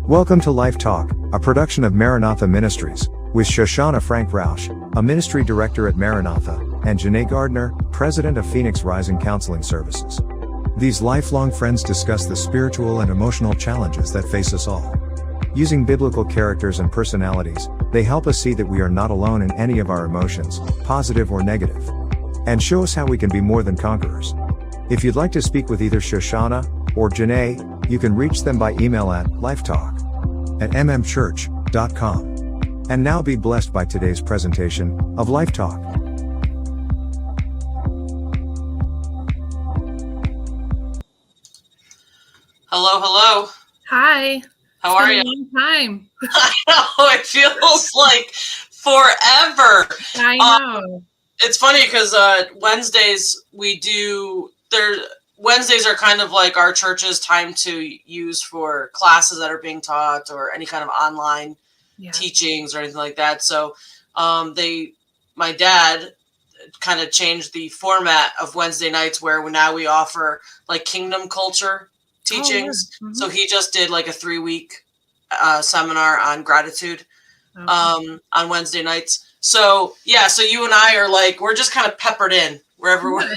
Welcome to Life Talk, a production of Maranatha Ministries, with Shoshannah Frank Rausch, a ministry director at Maranatha, and Jene Gardner, president of Phoenix Rising Counseling Services. These lifelong friends discuss the spiritual and emotional challenges that face us all. Using biblical characters and personalities, they help us see that we are not alone in any of our emotions, positive or negative, and show us how we can be more than conquerors. If you'd like to speak with either Shoshannah or Jene, you can reach them by email at lifetalk@mmchurch.com. And now be blessed by today's presentation of Life Talk. Hello, hello. Hi. How are you? Long time. I know, it feels like forever. I know. It's funny because Wednesdays Wednesdays are kind of like our church's time to use for classes that are being taught or any kind of online teachings or anything like that. So my dad kind of changed the format of Wednesday nights where now we offer like kingdom culture teachings. Oh, yeah. Mm-hmm. So he just did like a 3-week seminar on gratitude on Wednesday nights. So so you and I are like, we're just kind of peppered in wherever we're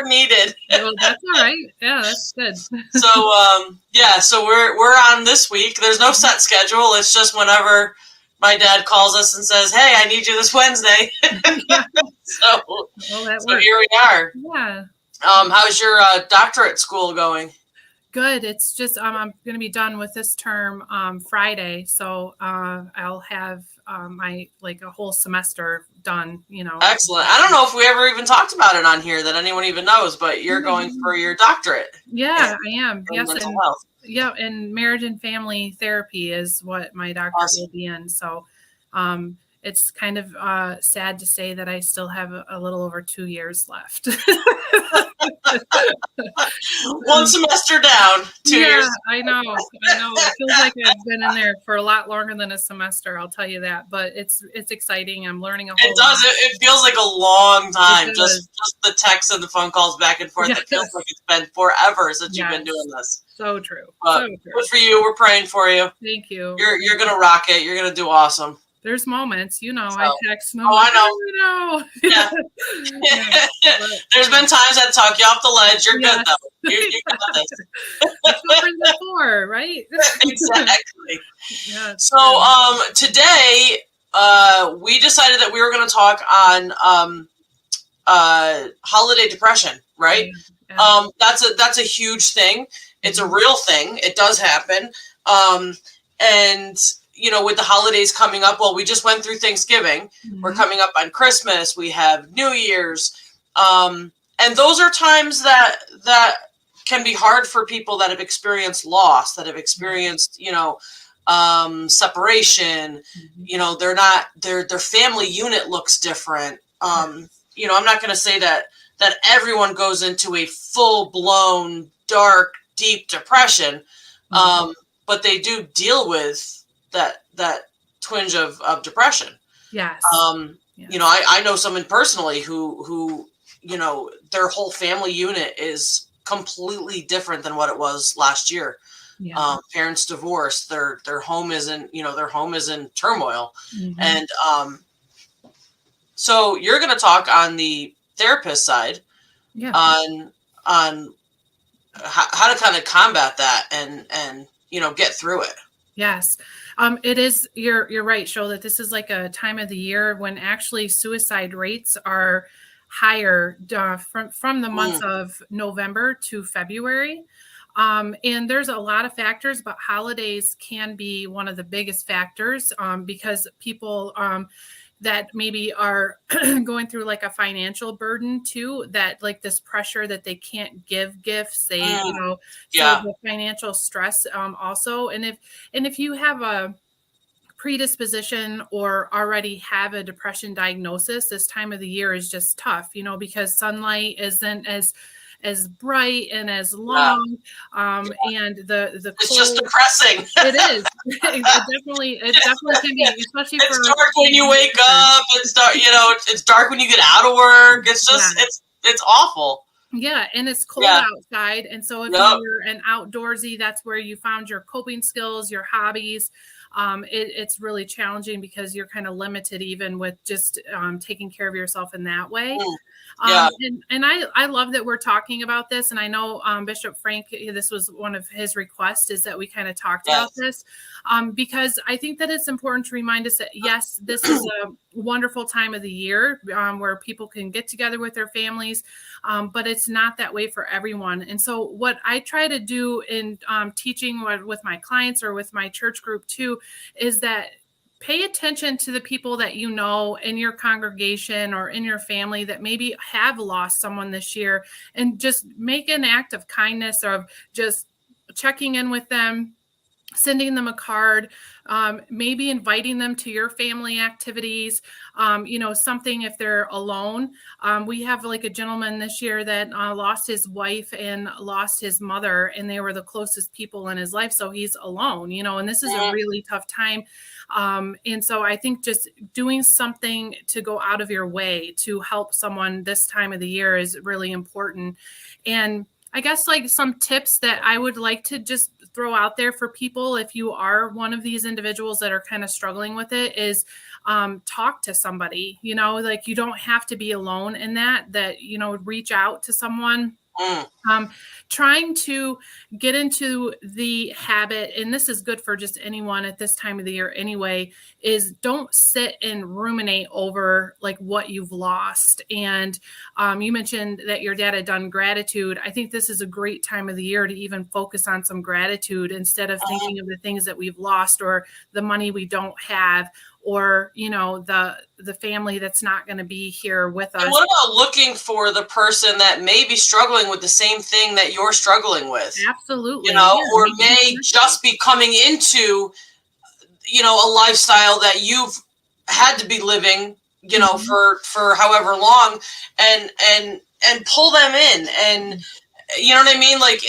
needed. Well, that's all right. Yeah, that's good. So we're on this week. There's no set schedule. It's just whenever my dad calls us and says, "Hey, I need you this Wednesday." So here we are. Yeah. How's your doctorate school going? Good. It's just I'm going to be done with this term Friday, so I'll have my a whole semester done. Excellent. I don't know if we ever even talked about it on here that anyone even knows, but you're going for your doctorate. Yeah, I am. Yes, mental health. Yeah, and marriage and family therapy is what my doctorate will be in. So, it's kind of sad to say that I still have a little over 2 years left. One semester down, 2 years. I know. It feels like I've been in there for a lot longer than a semester, I'll tell you that. But it's exciting. I'm learning a whole lot. It feels like a long time. Just the texts and the phone calls back and forth. Yes. It feels like it's been forever since you've been doing this. So true. Good for you. We're praying for you. Thank you. You're gonna rock it. You're gonna do awesome. There's moments, I text. I know. Yeah. There's been times I talk you off the ledge. You're good though. You're good at this. That's what friends are for, right? Exactly. Yeah. So today we decided that we were going to talk on holiday depression, right? Yeah. That's a huge thing. It's a real thing. It does happen. And with the holidays coming up, we just went through Thanksgiving. Mm-hmm. We're coming up on Christmas. We have New Year's. And those are times that can be hard for people that have experienced loss, that have experienced, separation. Mm-hmm. Their family unit looks different. I'm not going to say that everyone goes into a full blown, dark, deep depression. Mm-hmm. But they do deal with that twinge of depression. Yes. Yes. I know someone personally who their whole family unit is completely different than what it was last year. Yeah. Parents divorced, their home is in turmoil. Mm-hmm. And so you're going to talk on the therapist side on how to kind of combat that and get through it. Yes. It is. You're right, Sho, that this is like a time of the year when actually suicide rates are higher from the months of November to February. And there's a lot of factors, but holidays can be one of the biggest factors because people that maybe are going through like a financial burden too, that like this pressure that they can't give gifts, so the financial stress also. And if you have a predisposition or already have a depression diagnosis, this time of the year is just tough, because sunlight isn't as bright and as long, and the it's cold, just depressing. It is. It definitely can be, especially it's dark when you wake up. It's dark, it's dark when you get out of work. It's just It's awful. Yeah, and it's cold outside. And so if you're an outdoorsy, that's where you found your coping skills, your hobbies. It's really challenging because you're kind of limited even with just taking care of yourself in that way. And I love that we're talking about this. And I know Bishop Frank, this was one of his requests, is that we kind of talked about this because I think that it's important to remind us that, yes, this is a wonderful time of the year where people can get together with their families, but it's not that way for everyone. And so what I try to do in teaching with my clients or with my church group too, is that pay attention to the people that you know in your congregation or in your family that maybe have lost someone this year, and just make an act of kindness of just checking in with them, sending them a card, maybe inviting them to your family activities, something if they're alone. We have like a gentleman this year that lost his wife and lost his mother, and they were the closest people in his life. So he's alone, and this is a really tough time. And so I think just doing something to go out of your way to help someone this time of the year is really important. And I guess like some tips that I would like to just throw out there for people, if you are one of these individuals that are kind of struggling with it, is talk to somebody. Like you don't have to be alone in that reach out to someone. Trying to get into the habit, and this is good for just anyone at this time of the year anyway, is don't sit and ruminate over like what you've lost. And you mentioned that your dad had done gratitude. I think this is a great time of the year to even focus on some gratitude instead of thinking of the things that we've lost or the money we don't have, or, the family that's not going to be here with us. And what about looking for the person that may be struggling with the same thing that you're struggling with? Absolutely. Or may just be coming into, a lifestyle that you've had to be living, for however long, and pull them in. And you know what I mean? Like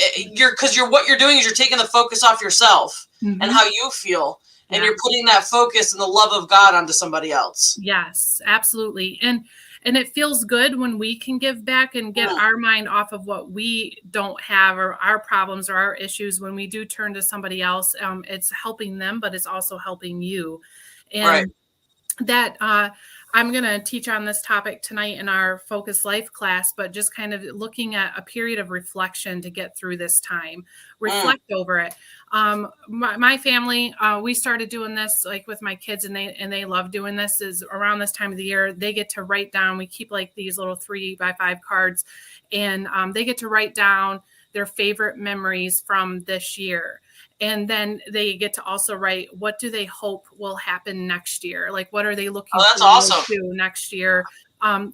what you're doing is you're taking the focus off yourself and how you feel. And you're putting that focus and the love of God onto somebody else. Yes, absolutely. And it feels good when we can give back and get our mind off of what we don't have or our problems or our issues. When we do turn to somebody else, it's helping them, but it's also helping you. And that I'm going to teach on this topic tonight in our Focus Life class, but just kind of looking at a period of reflection to get through this time. Reflect over it. My family, we started doing this like with my kids, and they love doing this. Is around this time of the year, they get to write down. We keep like these little 3x5 cards, and they get to write down their favorite memories from this year. And then they get to also write, what do they hope will happen next year? Like, what are they looking forward to next year? And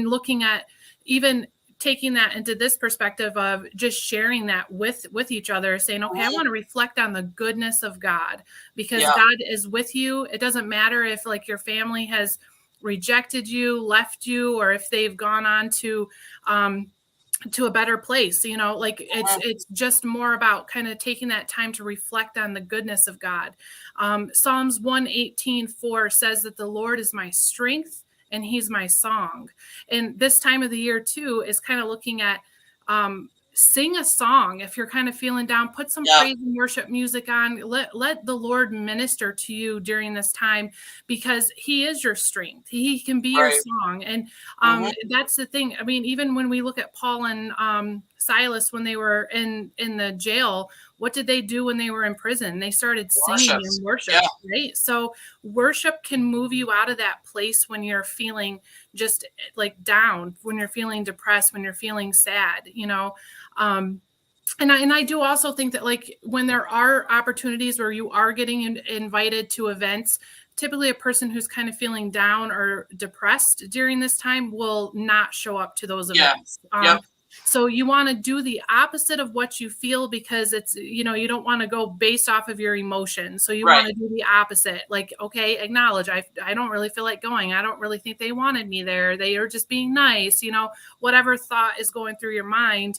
looking at even taking that into this perspective of just sharing that with each other, saying, okay, I want to reflect on the goodness of God, because God is with you. It doesn't matter if like your family has rejected you, left you, or if they've gone on to a better place, it's just more about kind of taking that time to reflect on the goodness of God. Psalms 118:4 says that the Lord is my strength and he's my song. And this time of the year too is kind of looking at sing a song. If you're kind of feeling down, put some praise and worship music on. Let the Lord minister to you during this time, because he is your strength. He can be your song. And that's the thing. I mean, even when we look at Paul and Silas, when they were in the jail, what did they do when they were in prison? They started singing and worship, right? So worship can move you out of that place when you're feeling just like down, when you're feeling depressed, when you're feeling sad, And I do also think that like when there are opportunities where you are getting invited to events, typically a person who's kind of feeling down or depressed during this time will not show up to those events. So you want to do the opposite of what you feel, because it's, you don't want to go based off of your emotions. So you want to do the opposite. Like, okay, acknowledge, I don't really feel like going. I don't really think they wanted me there. They are just being nice, whatever thought is going through your mind.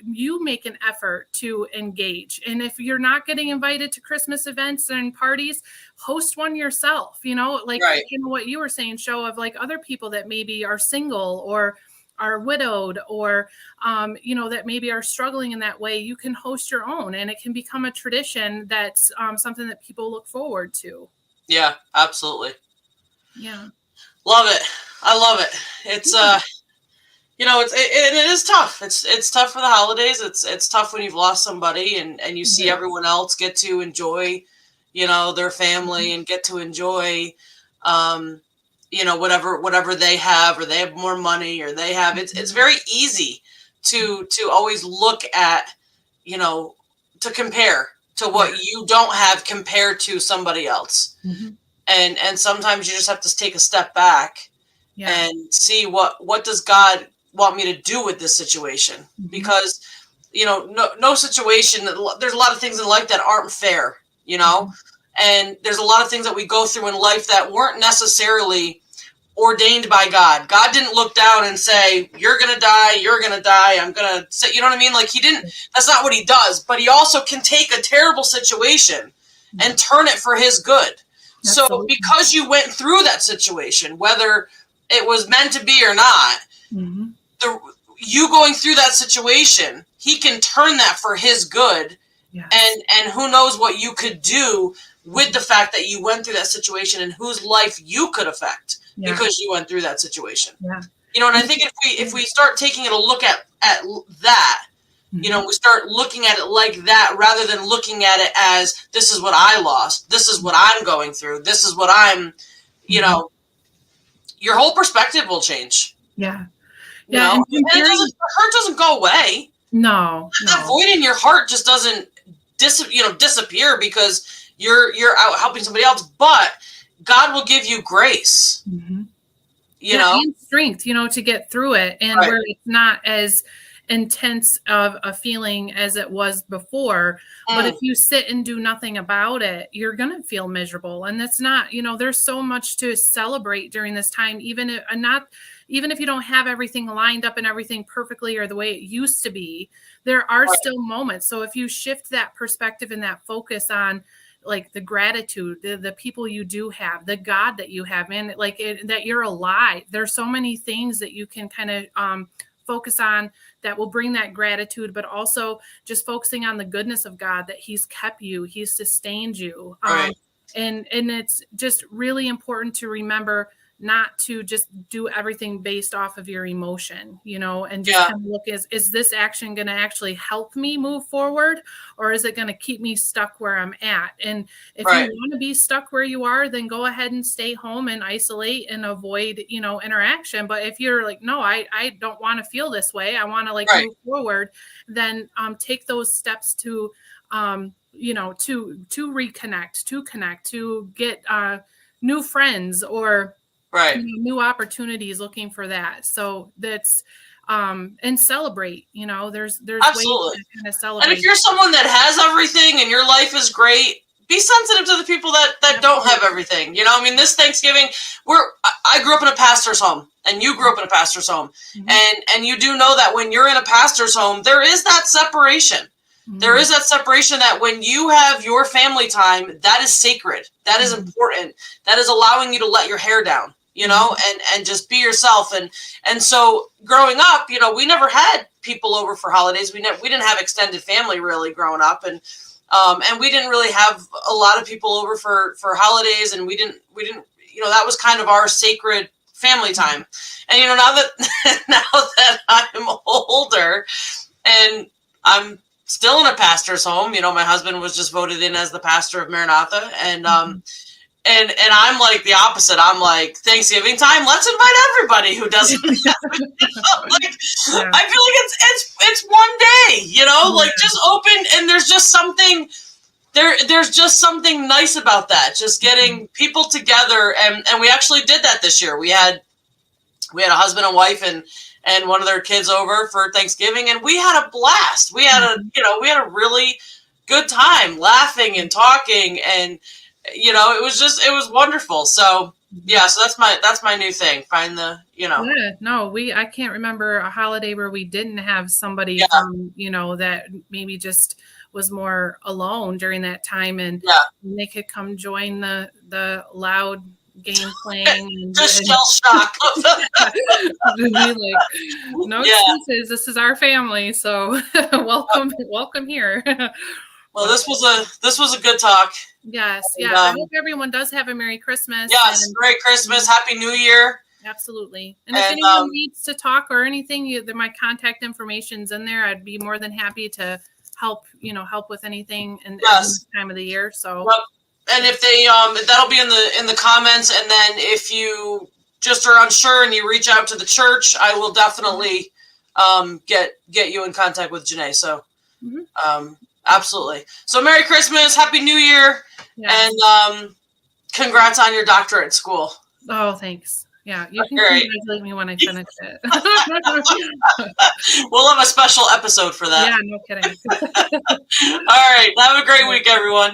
You make an effort to engage. And if you're not getting invited to Christmas events and parties, host one yourself, what you were saying, show of like other people that maybe are single or are widowed or, that maybe are struggling in that way, you can host your own, and it can become a tradition that's something that people look forward to. Yeah, absolutely. Yeah. Love it. I love it. It's, it is tough. It's tough for the holidays. It's tough when you've lost somebody and you see everyone else get to enjoy, their family and get to enjoy, whatever they have, or they have more money, or they have, it's very easy to always look at, to compare to what you don't have compared to somebody else. And sometimes you just have to take a step back and see what does God want me to do with this situation, because, no situation, there's a lot of things in life that aren't fair, and there's a lot of things that we go through in life that weren't necessarily ordained by God. God didn't look down and say, you're going to die, I'm going to say, you know what I mean? Like, he didn't, that's not what he does, but he also can take a terrible situation and turn it for his good. Absolutely. So because you went through that situation, whether it was meant to be or not, you going through that situation, he can turn that for his good. Yes. And who knows what you could do with the fact that you went through that situation and whose life you could affect because you went through that situation. Yeah. And I think if we start taking a look at that, we start looking at it like that, rather than looking at it as, this is what I lost, this is what I'm going through, this is what I'm, your whole perspective will change. Yeah. And the hurt doesn't go away. No. That void in your heart just doesn't disappear because you're out helping somebody else, but God will give you grace. And strength, to get through it, and where it's not as intense of a feeling as it was before. But if you sit and do nothing about it, you're going to feel miserable. And that's not, there's so much to celebrate during this time, even if you don't have everything lined up and everything perfectly or the way it used to be, there are still moments. So if you shift that perspective and that focus on, like, the gratitude, the people you do have, the God that you have, and that you're alive, there's so many things that you can kind of focus on that will bring that gratitude, but also just focusing on the goodness of God, that he's kept you, he's sustained you. And it's just really important to remember not to just do everything based off of your emotion, and just kind of look, is this action going to actually help me move forward, or is it going to keep me stuck where I'm at? And if you want to be stuck where you are, then go ahead and stay home and isolate and avoid, interaction. But if you're like, no, I don't want to feel this way, I want to move forward, then take those steps to, to reconnect, to connect, to get new friends, or new opportunities, looking for that. So that's and celebrate, there's absolutely ways to kind of celebrate. And if you're someone that has everything and your life is great, be sensitive to the people that don't have everything. This Thanksgiving, I grew up in a pastor's home, and you grew up in a pastor's home. And you do know that when you're in a pastor's home, there is that separation. There is that separation, that when you have your family time, that is sacred. That is important. That is allowing you to let your hair down, and just be yourself. And so growing up, we never had people over for holidays. We didn't have extended family really growing up. And we didn't really have a lot of people over for holidays. And we didn't, that was kind of our sacred family time. And, now that I'm older and I'm still in a pastor's home, my husband was just voted in as the pastor of Maranatha, and I'm like the opposite. I'm like, Thanksgiving time, let's invite everybody who doesn't have it. I feel like it's one day, just open, and there's just something there's just something nice about that, just getting people together, and we actually did that this year. We had a husband and wife and one of their kids over for Thanksgiving, and we had a blast. We had a really good time laughing and talking, and it was wonderful. So so that's my new thing. Find the I can't remember a holiday where we didn't have somebody that maybe just was more alone during that time, and they could come join the loud game playing and just shell shock. No excuses. This is our family, so welcome here. Well, this was a good talk. Yes, yeah. I hope everyone does have a Merry Christmas. Yes, Merry Christmas, Happy New Year. Absolutely. And if anyone needs to talk or anything, my contact information's in there. I'd be more than happy to help with anything at this time of the year. So. Yep. And if they that'll be in the comments, and then if you just are unsure and you reach out to the church, I will definitely get you in contact with Jene. So absolutely. So Merry Christmas, Happy New Year, and congrats on your doctorate school. Oh, thanks. Yeah, you can congratulate me when I finish it. We'll have a special episode for that. Yeah, no kidding. All right. Have a great week, everyone.